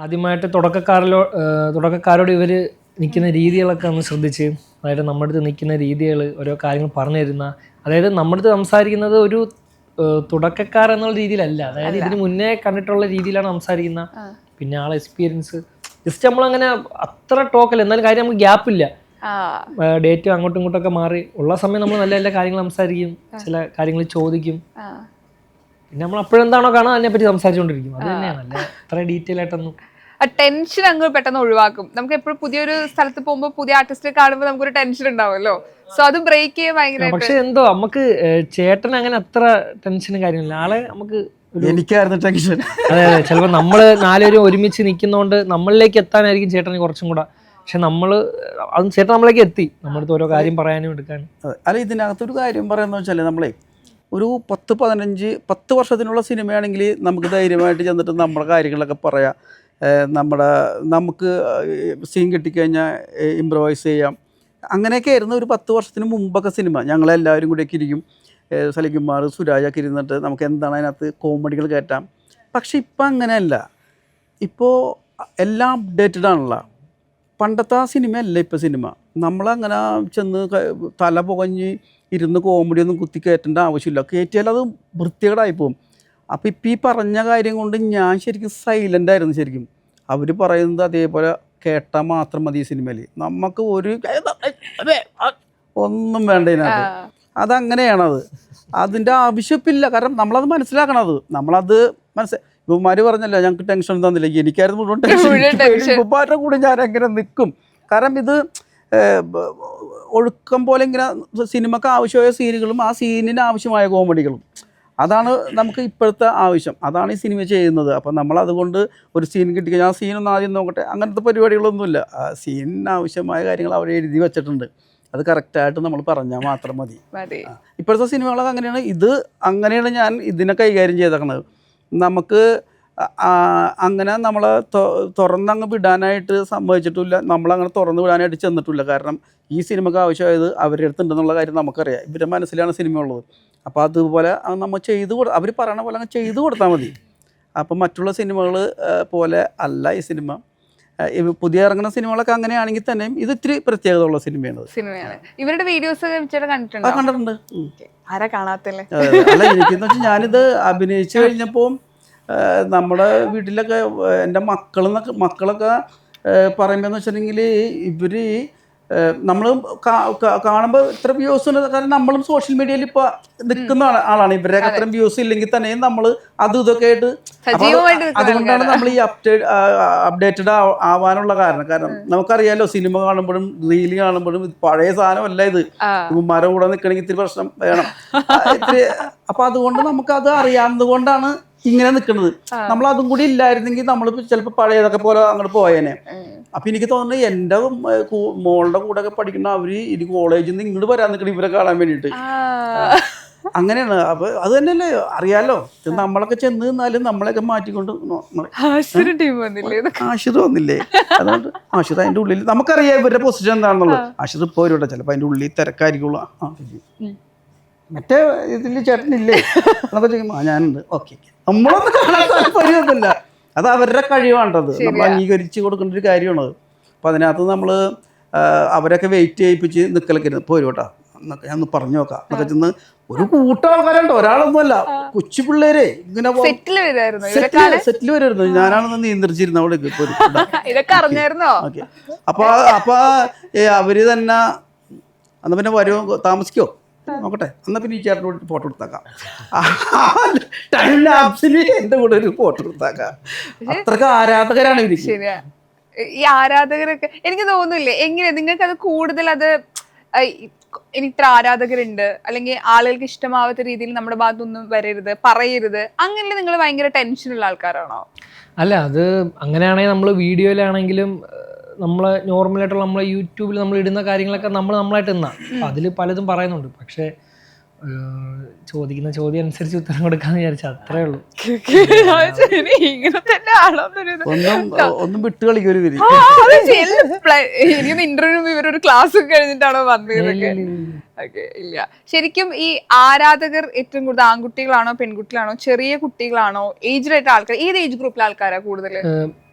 ആദ്യമായിട്ട് തുടക്കക്കാരോട് ഇവർ നിൽക്കുന്ന രീതികളൊക്കെ ഒന്ന് ശ്രദ്ധിച്ച്, അതായത് നമ്മുടെ അടുത്ത് നിൽക്കുന്ന രീതികൾ, ഓരോ കാര്യങ്ങൾ പറഞ്ഞു തരുന്ന, അതായത് നമ്മുടെ അടുത്ത് സംസാരിക്കുന്നത് ഒരു തുടക്കക്കാർ എന്നുള്ള രീതിയിലല്ല, അതായത് ഇതിന് മുന്നേ കണ്ടിട്ടുള്ള രീതിയിലാണ് സംസാരിക്കുന്ന. പിന്നെ ആളെ എക്സ്പീരിയൻസ് ജസ്റ്റ് നമ്മളങ്ങനെ അത്ര ടോക്കല്ല, എന്നാലും കാര്യം നമുക്ക് ഗ്യാപ്പില്ല. ഡേറ്റ് അങ്ങോട്ടും ഇങ്ങോട്ടൊക്കെ മാറി ഉള്ള സമയം നമ്മൾ നല്ല നല്ല കാര്യങ്ങൾ സംസാരിക്കും, ചില കാര്യങ്ങൾ ചോദിക്കും. പിന്നെ നമ്മൾ അപ്പോഴെന്താണോ കാണാൻ അതിനെപ്പറ്റി സംസാരിച്ചുകൊണ്ടിരിക്കും. അത് തന്നെയാണ്, അല്ല അത്ര ഡീറ്റെയിൽ ആയിട്ടൊന്നും. ടെൻഷൻ അങ്ങ് പെട്ടെന്ന് ഒഴിവാക്കും. നമുക്ക് എപ്പോഴും പുതിയൊരു സ്ഥലത്ത് പോകുമ്പോൾ പുതിയ ആർട്ടിസ്റ്റിനെ കാണുമ്പോൾ നമുക്കൊരു ടെൻഷൻ ഉണ്ടാവുമല്ലോ. സോ അത് ബ്രേക്ക് ചെയ്യാൻ ഭയങ്കര. പക്ഷെ എന്തോ നമുക്ക് ചേട്ടൻ അങ്ങനെ അത്ര ടെൻഷനും കാര്യമില്ല. ആളെ നമുക്ക് എനിക്കായിരുന്നു ടെൻഷൻ. അതെ അതെ, ചിലപ്പോൾ നമ്മള് നാലുപേരും ഒരുമിച്ച് നിൽക്കുന്നതുകൊണ്ട് നമ്മളിലേക്ക് എത്താനായിരിക്കും ചേട്ടന് കുറച്ചും കൂടെ. പക്ഷെ അത് ചേട്ടൻ നമ്മളേക്ക് എത്തി, നമ്മുടെ ഓരോ കാര്യം പറയാനും എടുക്കാനും. അല്ല, ഇതിനകത്തൊരു കാര്യം പറയാന്ന് വെച്ചാൽ, നമ്മളെ ഒരു 10 വർഷത്തിനുള്ള സിനിമയാണെങ്കിൽ നമുക്ക് ധൈര്യമായിട്ട് ചെന്നിട്ട് നമ്മുടെ കാര്യങ്ങളൊക്കെ പറയാം. നമുക്ക് സീൻ കിട്ടിക്കഴിഞ്ഞാൽ ഇമ്പ്രവൈസ് ചെയ്യാം. അങ്ങനെയൊക്കെ ആയിരുന്നു ഒരു 10 വർഷത്തിന് മുമ്പൊക്കെ സിനിമ. ഞങ്ങളെല്ലാവരും കൂടിയൊക്കെ ഇരിക്കും, സലികുമാർ, സുരാജൊക്കെ ഇരുന്നിട്ട് നമുക്ക് എന്താണ് അതിനകത്ത് കോമഡികൾ കയറ്റാം. പക്ഷെ ഇപ്പം അങ്ങനെയല്ല, ഇപ്പോൾ എല്ലാം അപ്ഡേറ്റഡ് ആണല്ലോ. പണ്ടത്തെ ആ സിനിമയല്ല ഇപ്പോൾ സിനിമ. നമ്മളങ്ങനെ ചെന്ന് തല പുകഞ്ഞ് ഇരുന്ന് കോമഡിയൊന്നും കുത്തി കയറ്റേണ്ട ആവശ്യമില്ല. കയറ്റിയാൽ അത് വൃത്തികേടായി പോകും. അപ്പോൾ ഇപ്പം ഈ പറഞ്ഞ കാര്യം കൊണ്ട് ഞാൻ ശരിക്കും സൈലൻ്റ് ആയിരുന്നു. ശരിക്കും അവർ പറയുന്നത് അതേപോലെ കേട്ടാൽ മാത്രം മതി ഈ സിനിമയിൽ. നമുക്ക് ഒന്നും വേണ്ട ഇതിനകത്ത്. അതങ്ങനെയാണത്, അതിൻ്റെ ആവശ്യമില്ല. കാരണം നമ്മളത് മനസ്സിലാക്കണത്, നമ്മളത് ഇവന്മാർ പറഞ്ഞല്ലോ ഞങ്ങൾക്ക് ടെൻഷൻ തന്നില്ല, എനിക്കായിരുന്നു മുഴുവൻ ടെൻഷൻ. ഇവന്മാരുടെ കൂടെ ഞാൻ എങ്ങനെ നിൽക്കും? കാരണം ഇത് ഒഴുക്കം പോലെ ഇങ്ങനെ സിനിമക്ക് ആവശ്യമായ സീനുകളും ആ സീനിന് ആവശ്യമായ കോമഡികളും, അതാണ് നമുക്ക് ഇപ്പോഴത്തെ ആവശ്യം. അതാണ് ഈ സിനിമ ചെയ്യുന്നത്. അപ്പം നമ്മളതുകൊണ്ട് ഒരു സീൻ കിട്ടിക്കഴിഞ്ഞാൽ ആ സീനൊന്ന് ആദ്യം നോക്കട്ടെ, അങ്ങനത്തെ പരിപാടികളൊന്നുമില്ല. ആ സീനിന് ആവശ്യമായ കാര്യങ്ങൾ അവർ എഴുതി വെച്ചിട്ടുണ്ട്, അത് കറക്റ്റായിട്ട് നമ്മൾ പറഞ്ഞാൽ മാത്രം മതി. ഇപ്പോഴത്തെ സിനിമകളൊക്കെ അങ്ങനെയാണ്. അങ്ങനെയാണ് ഞാൻ ഇതിനെ കൈകാര്യം ചെയ്തേക്കണത്. നമുക്ക് അങ്ങനെ നമ്മളെ തുറന്നങ്ങ് വിടാനായിട്ട് സമ്മതിച്ചിട്ടില്ല, നമ്മളങ്ങനെ തുറന്നു വിടാനായിട്ട് ചെന്നിട്ടില്ല. കാരണം ഈ സിനിമക്ക് ആവശ്യമായത് അവരുടെ അടുത്തുണ്ടെന്നുള്ള കാര്യം നമുക്കറിയാം. ഇവരുടെ മനസ്സിലാണ് സിനിമ ഉള്ളത്. അപ്പോൾ അതുപോലെ നമ്മൾ അവർ പറയണ പോലെ അങ്ങ് ചെയ്തു കൊടുത്താൽ മതി. അപ്പം മറ്റുള്ള സിനിമകൾ പോലെ അല്ല ഈ സിനിമ. പുതിയ ഇറങ്ങുന്ന സിനിമകളൊക്കെ അങ്ങനെയാണെങ്കിൽ തന്നെയും ഇത് ഇത്തിരി പ്രത്യേകത ഉള്ള സിനിമയാണ്. ഇവരുടെ വീഡിയോസ് കണ്ടിട്ടുണ്ട്. ആരാ കാണാത്തല്ലേ? അല്ല, എനിക്കെന്ന് വെച്ചാൽ ഞാനിത് അഭിനയിച്ചു കഴിഞ്ഞപ്പോൾ നമ്മുടെ വീട്ടിലൊക്കെ എൻ്റെ മക്കളൊക്കെ പറയുമ്പോൾ എന്ന് വെച്ചിട്ടുണ്ടെങ്കിൽ ഇവർ നമ്മൾ കാണുമ്പോൾ ഇത്ര വ്യൂസ് ഉണ്ട്. കാരണം നമ്മളും സോഷ്യൽ മീഡിയയിൽ ഇപ്പോൾ നിൽക്കുന്ന ആളാണ്. ഇവരുടെ അത്രയും വ്യൂസ് ഇല്ലെങ്കിൽ തന്നെയും നമ്മൾ അതും ഇതൊക്കെ ആയിട്ട്, അതുകൊണ്ടാണ് നമ്മൾ ഈ അപ്ഡേറ്റഡ് ആവാനുള്ള കാരണം നമുക്കറിയാലോ, സിനിമ കാണുമ്പോഴും റീല് കാണുമ്പോഴും പഴയ സാധനമല്ല ഇത്. ഉമ്മാരെ കൂടെ നിൽക്കണമെങ്കിൽ ഇത്തിരി പ്രശ്നം വേണം. അപ്പൊ അതുകൊണ്ട് നമുക്കത് അറിയാവുന്നത് കൊണ്ടാണ് ഇങ്ങനെ നിൽക്കുന്നത്. നമ്മൾ അതും കൂടി ഇല്ലായിരുന്നെങ്കിൽ നമ്മൾ ചിലപ്പോൾ പഴയതൊക്കെ പോലെ അങ്ങോട്ട് പോയേനെ. അപ്പം എനിക്ക് തോന്നുന്നത് എൻ്റെ മോളുടെ കൂടെ ഒക്കെ പഠിക്കുന്ന അവര് ഇനി കോളേജിൽ നിന്ന് ഇങ്ങോട്ട് വരാൻ നിൽക്കണം ഇവരെ കാണാൻ വേണ്ടിയിട്ട്. അങ്ങനെയാണ്. അപ്പൊ അത് തന്നെയല്ലേ അറിയാലോ, നമ്മളൊക്കെ ചെന്ന് നിന്നാലും നമ്മളെയൊക്കെ മാറ്റിക്കൊണ്ട് ആഷിർ വന്നില്ലേ. അതുകൊണ്ട് ആഷിർ അതിൻ്റെ ഉള്ളിൽ നമുക്കറിയാം ഇവരുടെ പൊസിഷൻ എന്താണെന്നുള്ളത്. ആഷിർ ഇപ്പോൾ വരൂട്ടെ, ചിലപ്പോൾ അതിൻ്റെ ഉള്ളിൽ തിരക്കായിരിക്കുള്ളൂ. മറ്റേ ഇതിൽ ചേട്ടനില്ലേ എന്നൊക്കെ ചോദിക്കുമ്പോൾ ഞാനുണ്ട്. ഓക്കെ, നമ്മളൊന്നും കാണാൻ താല്പര്യമൊന്നുമില്ല. അത് അവരുടെ കഴിവാണത്, നമ്മൾ അംഗീകരിച്ച് കൊടുക്കേണ്ട ഒരു കാര്യമാണത്. അപ്പോൾ അതിനകത്ത് നമ്മൾ അവരൊക്കെ വെയിറ്റ് ചെയ്യിപ്പിച്ച് നിൽക്കലൊക്കെ ഇരുന്ന് പോരും കേട്ടോ എന്നൊക്കെ ഞാൻ ഒന്ന് പറഞ്ഞു നോക്കാം എന്നൊക്കെ ചെന്ന് ഒരു കൂട്ടം ആൾക്കാരുണ്ടോ, ഒരാളൊന്നുമല്ല, കൊച്ചു പിള്ളേരെ ഇങ്ങനെ സെറ്റിൽ വരുമായിരുന്നു. ഞാനാണെന്ന് നിയന്ത്രിച്ചിരുന്നു അവിടെ. ഓക്കെ, അപ്പൊ അവര് തന്നെ അന്ന് പിന്നെ വരുമോ താമസിക്കോ നോക്കട്ടെ, എന്നാൽ പിന്നെ ഈ ചേട്ടനോട് ഫോട്ടോ എടുത്താക്കാം. ടൈം ലാപ്സിൽ എൻ്റെ കൂടെ ഒരു ഫോട്ടോ എടുത്താക്കാം. അത്രക്ക് ആരാധകരാണ് ഇവര്. ശരിയാ, ഈ ആരാധകരൊക്കെ എനിക്ക് തോന്നുന്നില്ലേ, എങ്ങനെ നിങ്ങൾക്ക് അത് കൂടുതൽ അത് ഇനി ഇത്ര ആരാധകരുണ്ട് അല്ലെങ്കിൽ ആളുകൾക്ക് ഇഷ്ടമാവാത്ത രീതിയിൽ നമ്മുടെ ഭാഗത്തൊന്നും വരരുത്, പറയരുത്, അങ്ങനെ നിങ്ങൾ ഭയങ്കര ടെൻഷനുള്ള ആൾക്കാരാണോ? അല്ല, അത് അങ്ങനെയാണെങ്കിൽ നമ്മൾ വീഡിയോയിലാണെങ്കിലും നമ്മളെ നോർമലായിട്ടുള്ള നമ്മളെ യൂട്യൂബിൽ നമ്മൾ ഇടുന്ന കാര്യങ്ങളൊക്കെ നമ്മളായിട്ട് ഇന്നാണ്. അപ്പം അതിൽ പലതും പറയുന്നുണ്ട്. പക്ഷേ ചോദിക്കുന്ന ചോദ്യം അനുസരിച്ച് ഉത്തരം കൊടുക്കാന്ന് വിചാരിച്ചാൽ അത്രേ ഉള്ളൂ. ഒന്നും വിട്ട് കളിക്കൊരു ഇന്റർവ്യൂ ഇവരൊരു ക്ലാസ് കഴിഞ്ഞിട്ടാണോ വന്നത്? ഇല്ല, ശരിക്കും ഈ ആരാധകർ ഏറ്റവും കൂടുതൽ ആൺകുട്ടികളാണോ പെൺകുട്ടികളാണോ ചെറിയ കുട്ടികളാണോ ഏജ്ഡ് ആയിട്ട് ആൾക്കാർ, ഏത് ഏജ് ഗ്രൂപ്പിലെ ആൾക്കാരാ കൂടുതൽ?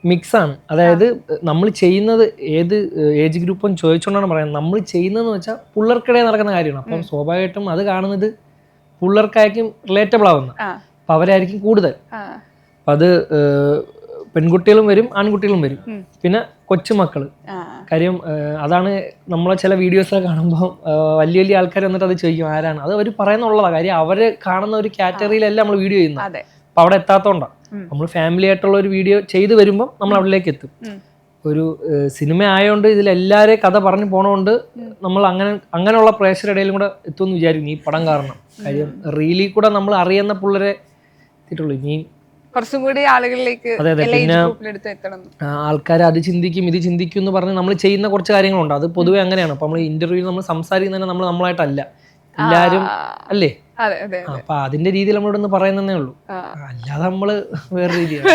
മിക്സാണ്. അതായത് നമ്മൾ ചെയ്യുന്നത് ഏത് ഏജ് ഗ്രൂപ്പും ചോദിച്ചുകൊണ്ടാണ് പറയുന്നത്. നമ്മൾ ചെയ്യുന്നതെന്ന് വെച്ചാൽ പിള്ളേർക്കിടയിൽ നടക്കുന്ന കാര്യമാണ്. അപ്പം സ്വാഭാവികമായിട്ടും അത് കാണുന്നത് പിള്ളേർക്കായിരിക്കും റിലേറ്റബിൾ ആവുന്നത്. അപ്പം അവരായിരിക്കും കൂടുതൽ. അപ്പം അത് പെൺകുട്ടികളും വരും, ആൺകുട്ടികളും വരും, പിന്നെ കൊച്ചുമക്കൾ. കാര്യം അതാണ് നമ്മളെ ചില വീഡിയോസൊക്കെ കാണുമ്പോൾ വലിയ വലിയ ആൾക്കാർ വന്നിട്ട് അത് ചോദിക്കും ആരാണ്. അത് അവർ പറയുന്നുള്ളതാണ്. കാര്യം അവർ കാണുന്ന ഒരു കാറ്റഗറിയിലല്ല നമ്മൾ വീഡിയോ ചെയ്യുന്നത്. അപ്പം അവിടെ എത്താത്തതുകൊണ്ടാണ്. നമ്മൾ ഫാമിലി ആയിട്ടുള്ള ഒരു വീഡിയോ ചെയ്ത് വരുമ്പോൾ നമ്മൾ അവിടേക്ക് എത്തും. ഒരു സിനിമ ആയതുകൊണ്ട് ഇതിലെല്ലാവരെയും കഥ പറഞ്ഞു പോണതുകൊണ്ട് നമ്മൾ അങ്ങനെയുള്ള പ്രേക്ഷകരുടെ ഇടയിലും കൂടെ എത്തുമെന്ന് വിചാരിക്കും ഈ പടം കാരണം. കാര്യം റീലിൽ കൂടെ നമ്മൾ അറിയുന്ന പിള്ളേരെ എത്തിയിട്ടുള്ളൂ. ഇനി കുറച്ചും കൂടി ആളുകളിലേക്ക് ആൾക്കാർ അത് ചിന്തിക്കും ഇത് ചിന്തിക്കും എന്ന് പറഞ്ഞ് നമ്മൾ ചെയ്യുന്ന കുറച്ച് കാര്യങ്ങളുണ്ട്. അത് പൊതുവെ അങ്ങനെയാണ്. അപ്പൊ നമ്മൾ ഇന്റർവ്യൂവിൽ നമ്മൾ സംസാരിക്കുന്നത് നമ്മൾ നമ്മളായിട്ടല്ല, എല്ലാരും അല്ലേ. അപ്പൊ അതിന്റെ രീതിയിൽ നമ്മളിവിടെ പറയുന്നേ ഉള്ളൂ, അല്ലാതെ നമ്മള് വേറെ രീതിയാണ്.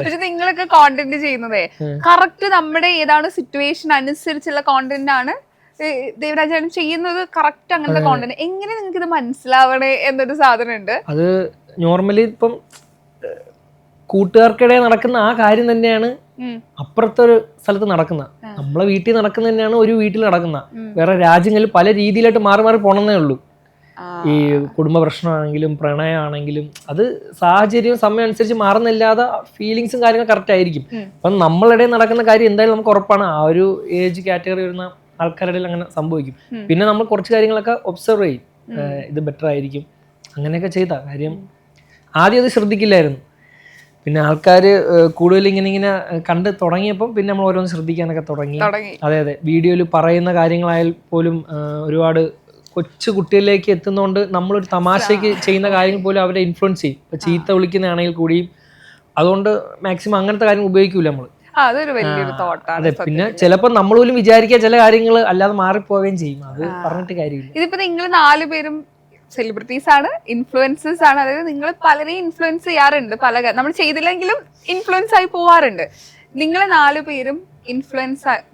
പക്ഷെ നിങ്ങളൊക്കെ കോണ്ടന്റ് ചെയ്യുന്നതേ കറക്റ്റ് നമ്മുടെ ഏതാണ് സിറ്റുവേഷൻ അനുസരിച്ചുള്ള കോണ്ടന്റ് ആണ് ദേവരാജാണ് ചെയ്യുന്നത്. കറക്റ്റ് അങ്ങനത്തെ കോണ്ടന്റ്. എങ്ങനെ നിങ്ങൾക്ക് ഇത് മനസ്സിലാവണേ എന്നൊരു സാധനം ഉണ്ട്. അത് നോർമലി ഇപ്പം കൂട്ടുകാർക്കിടയിൽ നടക്കുന്ന ആ കാര്യം തന്നെയാണ് അപ്പുറത്തെ ഒരു സ്ഥലത്ത് നടക്കുന്നത്. നമ്മളെ വീട്ടിൽ നടക്കുന്ന തന്നെയാണ് ഒരു വീട്ടിൽ നടക്കുന്ന. വേറെ രാജ്യങ്ങളിൽ പല രീതിയിലായിട്ട് മാറി മാറി പോണെന്നേ ഉള്ളൂ. ഈ കുടുംബ പ്രശ്നമാണെങ്കിലും പ്രണയമാണെങ്കിലും അത് സാഹചര്യവും സമയം അനുസരിച്ച് മാറുന്നില്ലാതെ ഫീലിങ്സും കാര്യങ്ങളും കറക്റ്റ് ആയിരിക്കും. അപ്പം നമ്മളിടയിൽ നടക്കുന്ന കാര്യം എന്തായാലും നമുക്ക് ഉറപ്പാണ് ആ ഒരു ഏജ് കാറ്റഗറി വരുന്ന ആൾക്കാരുടെ ഇടയിൽ അങ്ങനെ സംഭവിക്കും. പിന്നെ നമ്മൾ കുറച്ച് കാര്യങ്ങളൊക്കെ ഒബ്സർവ് ചെയ്യും, ഇത് ബെറ്റർ ആയിരിക്കും അങ്ങനെയൊക്കെ ചെയ്ത കാര്യം. ആദ്യം അത് ശ്രദ്ധിക്കില്ലായിരുന്നു, പിന്നെ ആൾക്കാർ കൂടുതൽ ഇങ്ങനെ കണ്ട് തുടങ്ങിയപ്പം പിന്നെ നമ്മൾ ഓരോന്ന് ശ്രദ്ധിക്കാനൊക്കെ തുടങ്ങി. അതെ വീഡിയോയിൽ പറയുന്ന കാര്യങ്ങളായാൽ പോലും ഒരുപാട് കൊച്ചു കുട്ടികളിലേക്ക് എത്തുന്നതുകൊണ്ട് നമ്മളൊരു തമാശയ്ക്ക് ചെയ്യുന്ന കാര്യങ്ങൾ പോലും അവരെ ഇൻഫ്ലുവൻസ് ചെയ്യും. ഇപ്പൊ ചീത്ത വിളിക്കുന്നതാണെങ്കിൽ കൂടിയും അതുകൊണ്ട് മാക്സിമം അങ്ങനത്തെ കാര്യങ്ങൾ ഉപയോഗിക്കൂല നമ്മൾ. അതെ, പിന്നെ ചിലപ്പോൾ നമ്മൾ പോലും വിചാരിക്കുക ചില കാര്യങ്ങൾ അല്ലാതെ മാറിപ്പോവുകയും ചെയ്യും. അത് പറഞ്ഞിട്ട് കാര്യമില്ല. ഇതിപ്പോ നിങ്ങൾ 4 പേരും സെലിബ്രിറ്റീസ് ആണ്, ഇൻഫ്ലുവൻസേഴ്സ് ആണ്. അതായത് നിങ്ങൾ പലരെയും ഇൻഫ്ലുവൻസ് ചെയ്യാറുണ്ട്, പല നമ്മൾ ചെയ്തില്ലെങ്കിലും ഇൻഫ്ലുവൻസ് ആയി പോവാറുണ്ട്. നിങ്ങൾ 4 പേരും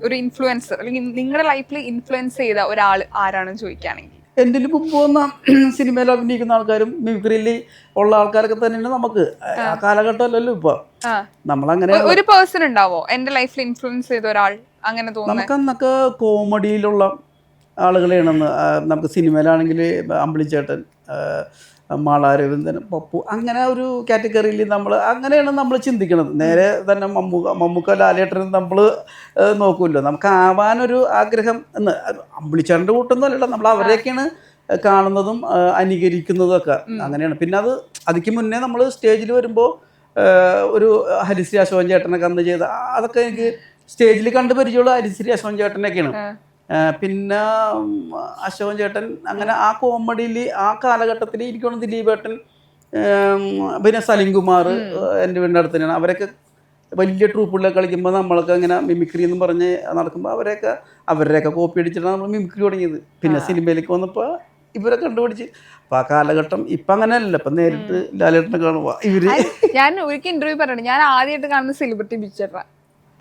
ഒരു ഇൻഫ്ലുവൻസർ അല്ലെങ്കിൽ നിങ്ങളുടെ ലൈഫിൽ ഇൻഫ്ലുവൻസ് ചെയ്ത ഒരാൾ ആരാണെന്ന് ചോദിക്കുകയാണെങ്കിൽ എൻ്റെ മുമ്പ് വന്ന സിനിമയിൽ അഭിനയിക്കുന്ന ആൾക്കാരും മിമിക്രിയിൽ ഉള്ള ആൾക്കാരൊക്കെ തന്നെയാണ്. നമുക്ക് ആ കാലഘട്ടമല്ലല്ലോ ഇപ്പൊ. നമ്മളങ്ങനെ ഒരു പേഴ്സൺ ഉണ്ടാവോ എന്റെ ലൈഫിൽ ഇൻഫ്ലുവൻസ് ചെയ്ത ഒരാൾ അങ്ങനെ തോന്നുന്നു? നമുക്ക് അന്നൊക്കെ കോമഡിയിലുള്ള ആളുകളെയാണെന്ന്. നമുക്ക് സിനിമയിലാണെങ്കിൽ അമ്പിളിച്ചേട്ടൻ, മാളാരവിന്ദൻ, പപ്പു, അങ്ങനെ ഒരു കാറ്റഗറിയിൽ നമ്മൾ അങ്ങനെയാണ് നമ്മൾ ചിന്തിക്കുന്നത്. നേരെ തന്നെ മമ്മൂക്ക, ലാലേട്ടനും നമ്മൾ നോക്കുമല്ലോ. നമുക്ക് ആവാനൊരു ആഗ്രഹം എന്ന്. അമ്പിളിച്ചേട്ടൻ്റെ കൂട്ടൊന്നുമല്ലല്ലോ, നമ്മൾ അവരെയൊക്കെയാണ് കാണുന്നതും അനുകരിക്കുന്നതും ഒക്കെ അങ്ങനെയാണ്. പിന്നെ അതിക്ക് മുന്നേ നമ്മൾ സ്റ്റേജിൽ വരുമ്പോൾ ഒരു ഹരിശ്രീ അശോകൻ ചേട്ടനൊക്കെ അന്ന് ചെയ്ത അതൊക്കെ എനിക്ക് സ്റ്റേജിൽ കണ്ട് പരിചയമുള്ള ഹരിശ്രീ അശോകൻ ചേട്ടനൊക്കെയാണ്. പിന്നെ അശോകൻ ചേട്ടൻ, അങ്ങനെ ആ കോമഡിയിൽ ആ കാലഘട്ടത്തിൽ എനിക്കാണ് ദിലീപേട്ടൻ, പിന്നെ സലിംകുമാർ എൻ്റെ വീടിൻ്റെ അടുത്ത് തന്നെയാണ്. അവരൊക്കെ വലിയ ട്രൂപ്പുകളിലൊക്കെ കളിക്കുമ്പോൾ നമ്മളൊക്കെ ഇങ്ങനെ മിമിക്രി എന്ന് പറഞ്ഞ് നടക്കുമ്പോൾ അവരുടെയൊക്കെ കോപ്പി അടിച്ചിട്ടാണ് നമ്മൾ മിമിക്രി തുടങ്ങിയത്. പിന്നെ സിനിമയിലേക്ക് വന്നപ്പോൾ ഇവരെ കണ്ടുപിടിച്ച്. അപ്പൊ ആ കാലഘട്ടം ഇപ്പൊ അങ്ങനെയല്ല. ഇപ്പൊ നേരിട്ട് ലാലേട്ടനെ കാണുക ഇവര്. ഞാൻ ഒരിക്കൽ ഇന്റർവ്യൂ പറയണം, ഞാൻ ആദ്യമായിട്ട് കാണുന്ന സെലിബ്രിറ്റി ബിച്ചേട്ട.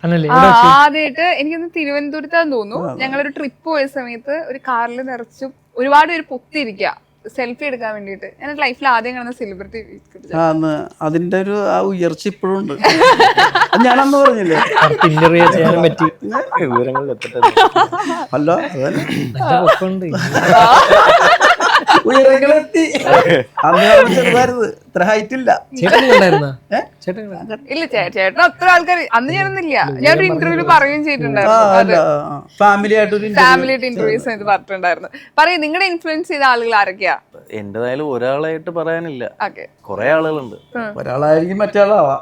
ആദ്യമായിട്ട് എനിക്കൊന്ന് തിരുവനന്തപുരത്താന്ന് തോന്നുന്നു. ഞങ്ങളൊരു ട്രിപ്പ് പോയ സമയത്ത് ഒരു കാറിൽ നിറച്ചും ഒരുപാട് പേര് പൊത്തിരിക്കുക സെൽഫി എടുക്കാൻ വേണ്ടിട്ട്. ഞാൻ ലൈഫിൽ ആദ്യം കാണുന്ന സെലിബ്രിറ്റി. അതിന്റെ ഒരു ആ ഉയർച്ച ഇപ്പോഴും ഉണ്ട്. ഞാനന്ന് പറഞ്ഞില്ലേ അല്ല ഉയരങ്ങളെത്തി. ചെറുതായിരുന്നു, ഇത്ര ഹൈറ്റ് ഇല്ല. ഇല്ല ചേട്ടൻ അത്ര ആൾക്കാർ അന്ന് ഞാനൊന്നുമില്ല. ഞാനൊരു ഇന്റർവ്യൂല് പറയുകയും ചെയ്തിട്ടുണ്ടായിരുന്നു. ഫാമിലി ആയിട്ട് ഇന്റർവ്യൂസ് പറഞ്ഞിട്ടുണ്ടായിരുന്നു. പറയും നിങ്ങളുടെ ഇൻഫ്ലുവൻസ് ചെയ്ത ആളുകൾ ആരൊക്കെയാ? എന്റേതായാലും ഒരാളായിട്ട് പറയാനില്ല, കൊറേ ആളുകളുണ്ട്. ഒരാളായിരിക്കും മറ്റേ ആളാവാ.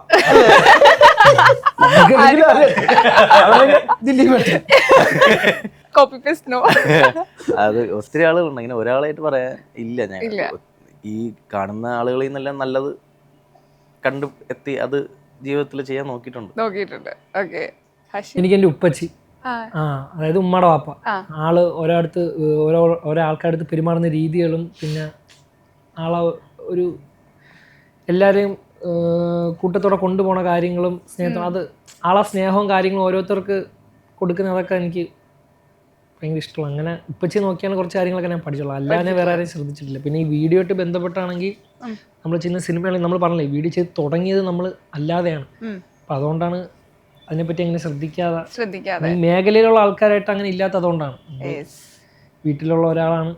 Copy paste no. അത് ഒത്തിരി ആളുകളുണ്ട്, ഇങ്ങനെ ഒരാളായിട്ട് പറയാൻ ഇല്ല. ഞാൻ ഈ കാണുന്ന ആളുകളിൽ നിന്നെല്ലാം നല്ലത് കണ്ടു എത്തി അത് ജീവിതത്തിൽ ചെയ്യാൻ നോക്കിയിട്ടുണ്ട്. എനിക്ക് എൻ്റെ ഉപ്പച്ചി, അതായത് ഉമ്മയുടെ വാപ്പ, ആള് ഒരാൾക്കടുത്ത് പെരുമാറുന്ന രീതികളും പിന്നെ ആളെ ഒരു എല്ലാവരെയും കൂട്ടത്തോടെ കൊണ്ടുപോണ കാര്യങ്ങളും സ്നേഹത്തോടെ അത് ആളെ സ്നേഹവും കാര്യങ്ങളും ഓരോരുത്തർക്ക് കൊടുക്കുന്നതൊക്കെ എനിക്ക് ഭയങ്കര ഇഷ്ടമാണ്. അങ്ങനെ ഉപ്പച്ചി നോക്കിയാണ് കുറച്ച് കാര്യങ്ങളൊക്കെ ഞാൻ പഠിച്ചോളാം, അല്ലാതെ വേറെ ആരെയും ശ്രദ്ധിച്ചിട്ടില്ല. പിന്നെ ഈ വീഡിയോ ആയിട്ട് ബന്ധപ്പെട്ടാണെങ്കിൽ നമ്മൾ ചെയ്യുന്ന സിനിമയാണെങ്കിൽ നമ്മൾ പറഞ്ഞില്ലേ വീഡിയോ ചെയ്ത് തുടങ്ങിയത് നമ്മൾ അല്ലാതെയാണ്. അപ്പം അതുകൊണ്ടാണ് അതിനെപ്പറ്റി അങ്ങനെ ശ്രദ്ധിക്കാതെ ഈ മേഖലയിലുള്ള ആൾക്കാരായിട്ട് അങ്ങനെ ഇല്ലാത്തതുകൊണ്ടാണ്. Yes. വീട്ടിലുള്ള ഒരാളാണ്